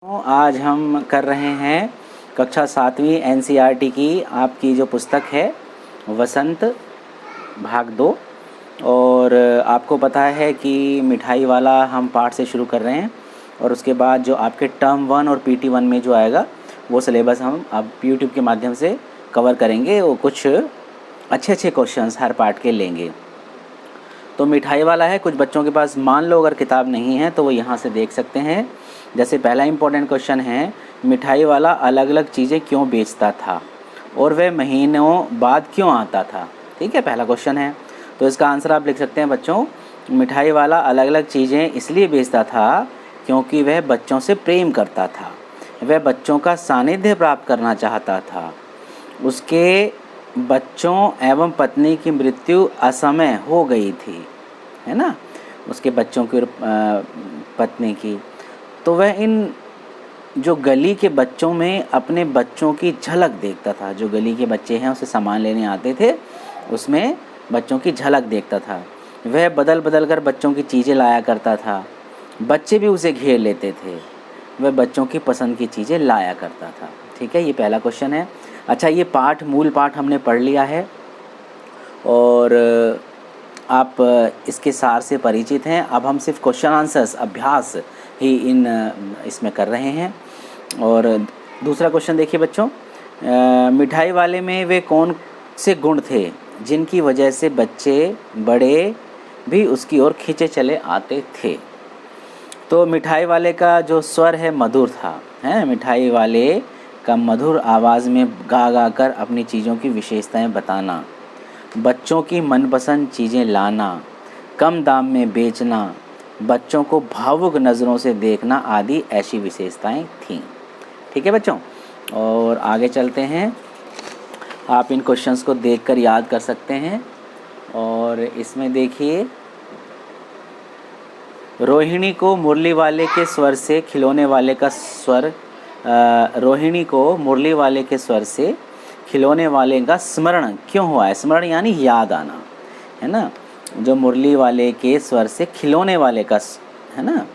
आज हम कर रहे हैं कक्षा 7वीं एनसीईआरटी की आपकी जो पुस्तक है वसंत भाग 2। और आपको पता है कि मिठाई वाला हम पाठ से शुरू कर रहे हैं और उसके बाद जो आपके टर्म 1 और पीटी 1 में जो आएगा वो सिलेबस हम अब यूट्यूब के माध्यम से कवर करेंगे। वो कुछ अच्छे क्वेश्चंस हर पार्ट के लेंगे। तो मिठाई वाला है, कुछ बच्चों के पास मान लो अगर किताब नहीं है तो वो यहाँ से देख सकते हैं। जैसे पहला इम्पोर्टेंट क्वेश्चन है, मिठाई वाला अलग अलग चीज़ें क्यों बेचता था और वह महीनों बाद क्यों आता था। ठीक है, पहला क्वेश्चन है। तो इसका आंसर आप लिख सकते हैं बच्चों, मिठाई वाला अलग अलग चीज़ें इसलिए बेचता था क्योंकि वह बच्चों से प्रेम करता था, वह बच्चों का सानिध्य प्राप्त करना चाहता था, उसके बच्चों एवं पत्नी की मृत्यु असमय हो गई थी, है ना, उसके बच्चों की और पत्नी की। तो वह इन जो गली के बच्चों में अपने बच्चों की झलक देखता था। जो गली के बच्चे हैं उसे सामान लेने आते थे, उसमें बच्चों की झलक देखता था। वह बदल बदल कर बच्चों की चीज़ें लाया करता था, बच्चे भी उसे घेर लेते थे। वह बच्चों की पसंद की चीज़ें लाया करता था। ठीक है, ये पहला क्वेश्चन है। अच्छा, ये पाठ मूल पाठ हमने पढ़ लिया है और आप इसके सार से परिचित हैं। अब हम सिर्फ क्वेश्चन आंसर्स अभ्यास ही इसमें कर रहे हैं। और दूसरा क्वेश्चन देखिए बच्चों, मिठाई वाले में वे कौन से गुण थे जिनकी वजह से बच्चे बड़े भी उसकी ओर खींचे चले आते थे। तो मिठाई वाले का जो स्वर है मधुर था, है, मिठाई वाले का मधुर आवाज़ में गा गा कर अपनी चीज़ों की विशेषताएं बताना, बच्चों की मनपसंद चीज़ें लाना, कम दाम में बेचना, बच्चों को भावुक नज़रों से देखना आदि ऐसी विशेषताएं थीं। ठीक है बच्चों, और आगे चलते हैं। आप इन क्वेश्चंस को देखकर याद कर सकते हैं। और इसमें देखिए, रोहिणी को मुरली वाले के स्वर से खिलौने वाले का स्वर रोहिणी को मुरली वाले के स्वर से खिलौने वाले का स्मरण क्यों हुआ है। स्मरण यानी याद आना, है ना। जो मुरली वाले के स्वर से खिलौने वाले का, है ना,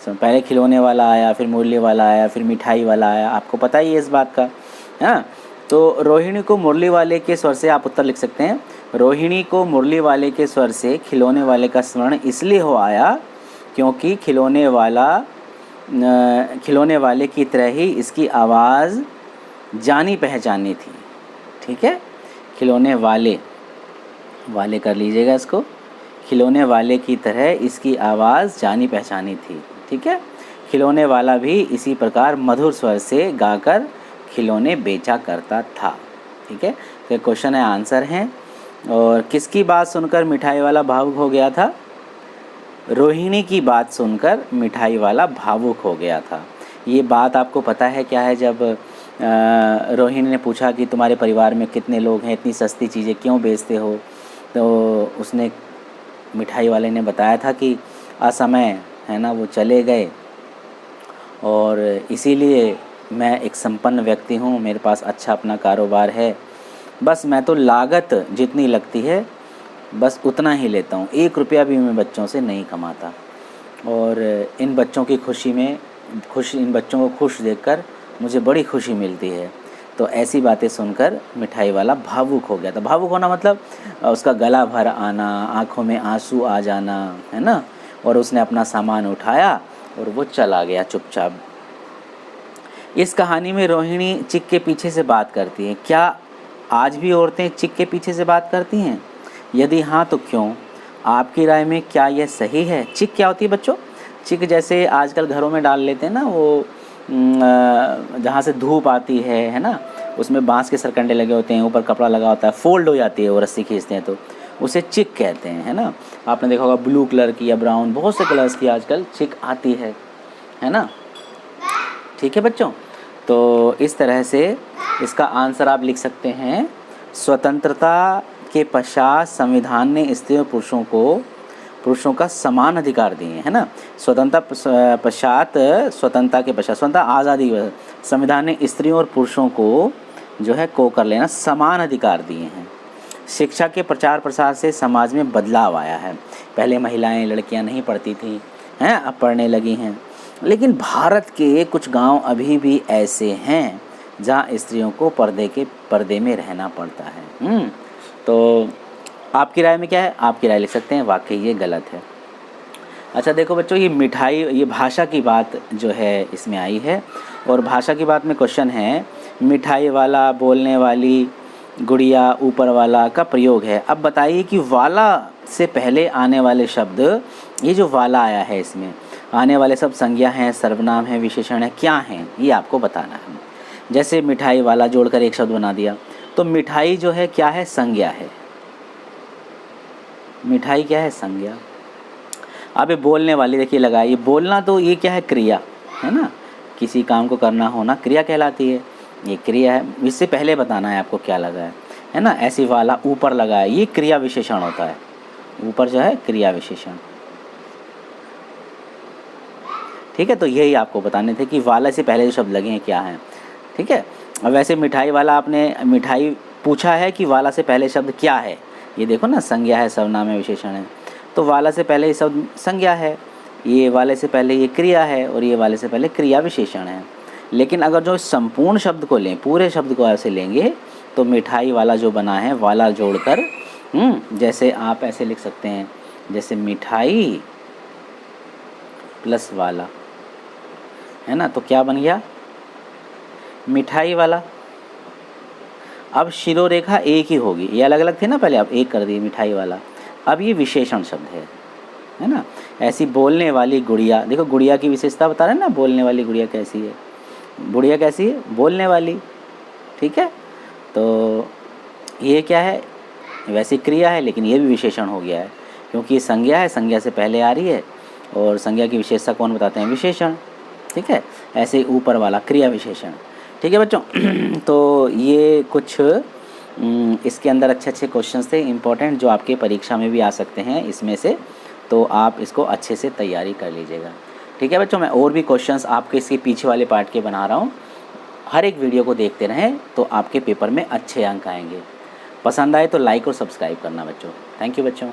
पहले खिलौने वाला आया, फिर मुरली वाला आया, फिर मिठाई वाला आया, आपको पता ही है इस बात का, है ना। तो रोहिणी को मुरली वाले के स्वर से, आप उत्तर लिख सकते हैं, रोहिणी को मुरली वाले के स्वर से खिलौने वाले का स्मरण इसलिए हो आया क्योंकि खिलौने वाले की तरह ही इसकी आवाज़ जानी पहचानी थी। ठीक है, खिलौने वाले कर लीजिएगा इसको, खिलौने वाले की तरह इसकी आवाज़ जानी पहचानी थी। ठीक है, खिलौने वाला भी इसी प्रकार मधुर स्वर से गाकर खिलौने बेचा करता था। ठीक है, तो क्वेश्चन है, आंसर हैं। और किसकी बात सुनकर मिठाई वाला भावुक हो गया था। रोहिणी की बात सुनकर मिठाई वाला भावुक हो गया था। ये बात आपको पता है क्या है, जब रोहिणी ने पूछा कि तुम्हारे परिवार में कितने लोग हैं, इतनी सस्ती चीज़ें क्यों बेचते हो, तो उसने, मिठाई वाले ने बताया था कि असमय, है ना, वो चले गए और इसीलिए मैं एक संपन्न व्यक्ति हूँ, मेरे पास अच्छा अपना कारोबार है, बस मैं तो लागत जितनी लगती है बस उतना ही लेता हूँ, 1 रुपया भी मैं बच्चों से नहीं कमाता। और इन बच्चों की इन बच्चों को खुश देखकर मुझे बड़ी खुशी मिलती है। तो ऐसी बातें सुनकर मिठाई वाला भावुक हो गया था। भावुक होना मतलब उसका गला भर आना, आँखों में आंसू आ जाना, है ना। और उसने अपना सामान उठाया और वो चला गया चुपचाप। इस कहानी में रोहिणी चिक के पीछे से बात करती है। क्या आज भी औरतें चिक के पीछे से बात करती हैं? यदि हाँ तो क्यों? आपकी राय में क्या यह सही है? चिक क्या होती है बच्चों? चिक जैसे आजकल घरों में डाल लेते हैं ना, वो जहाँ से धूप आती है ना, उसमें बांस के सरकंडे लगे होते हैं, ऊपर कपड़ा लगा होता है, फोल्ड हो जाती है, वो रस्सी खींचते हैं तो उसे चिक कहते हैं, है ना। आपने देखा होगा ब्लू कलर की या ब्राउन, बहुत से कलर्स की आजकल चिक आती है ना। ठीक है बच्चों, तो इस तरह से इसका आंसर आप लिख सकते हैं, स्वतंत्रता के पश्चात संविधान ने स्त्रियों और पुरुषों का समान अधिकार दिए, है ना। स्वतंत्रता के पश्चात आज़ादी, संविधान ने स्त्रियों और पुरुषों को जो है को कर लेना समान अधिकार दिए हैं। शिक्षा के प्रचार प्रसार से समाज में बदलाव आया है। पहले महिलाएं, लड़कियां नहीं पढ़ती थी, हैं, अब पढ़ने लगी हैं। लेकिन भारत के कुछ गांव अभी भी ऐसे हैं जहां स्त्रियों को पर्दे में रहना पड़ता है। तो आपकी राय में क्या है? आपकी राय लिख सकते हैं, वाकई ये गलत है। अच्छा देखो बच्चों, ये मिठाई, ये भाषा की बात जो है इसमें आई है, और भाषा की बात में क्वेश्चन है मिठाई वाला, बोलने वाली, गुड़िया, ऊपर वाला का प्रयोग है। अब बताइए कि वाला से पहले आने वाले शब्द, ये जो वाला आया है इसमें आने वाले सब संज्ञा हैं, सर्वनाम है, विशेषण है, क्या हैं, ये आपको बताना है। जैसे मिठाई वाला जोड़कर एक शब्द बना दिया, तो मिठाई जो है क्या है? संज्ञा है। मिठाई क्या है? संज्ञा। अब ये बोलने वाली देखिए लगा, ये बोलना तो ये क्या है? क्रिया है ना, किसी काम को करना होना क्रिया कहलाती है, ये क्रिया है। इससे पहले बताना है आपको क्या लगा है ना। ऐसी वाला ऊपर लगा है, ये क्रिया विशेषण होता है, ऊपर जो है क्रिया विशेषण। ठीक है, तो यही आपको बताने थे कि वाला से पहले जो शब्द लगे हैं क्या हैं। ठीक है, अब वैसे मिठाई वाला, आपने मिठाई पूछा है कि वाला से पहले शब्द क्या है, ये देखो ना, संज्ञा है, सर्वनाम है, विशेषण है। तो वाला से पहले ये शब्द संज्ञा है, ये वाले से पहले ये क्रिया है, और ये वाले से पहले क्रिया विशेषण है। लेकिन अगर जो संपूर्ण शब्द को लें, पूरे शब्द को ऐसे लेंगे, तो मिठाई वाला जो बना है वाला जोड़कर, जैसे आप ऐसे लिख सकते हैं, जैसे मिठाई प्लस वाला, है ना, तो क्या बन गया? मिठाई वाला। अब शिरोरेखा एक ही होगी, ये अलग अलग थे ना पहले, अब एक कर दी मिठाई वाला। अब ये विशेषण शब्द है ना। ऐसी बोलने वाली गुड़िया, देखो गुड़िया की विशेषता बता रहे हैं ना, बोलने वाली गुड़िया कैसी है? गुड़िया कैसी है? बोलने वाली। ठीक है, तो ये क्या है? वैसी क्रिया है, लेकिन ये भी विशेषण हो गया है, क्योंकि ये संज्ञा है, संज्ञा से पहले आ रही है, और संज्ञा की विशेषता कौन बताते हैं? विशेषण। ठीक है, ऐसे ऊपर वाला क्रिया विशेषण। ठीक है बच्चों, तो ये कुछ इसके अंदर अच्छे अच्छे क्वेश्चंस थे इम्पोर्टेंट, जो आपके परीक्षा में भी आ सकते हैं इसमें से, तो आप इसको अच्छे से तैयारी कर लीजिएगा। ठीक है बच्चों, मैं और भी क्वेश्चंस आपके इसके पीछे वाले पार्ट के बना रहा हूँ, हर एक वीडियो को देखते रहें तो आपके पेपर में अच्छे अंक आएंगे। पसंद आए तो लाइक और सब्सक्राइब करना बच्चों। थैंक यू बच्चों।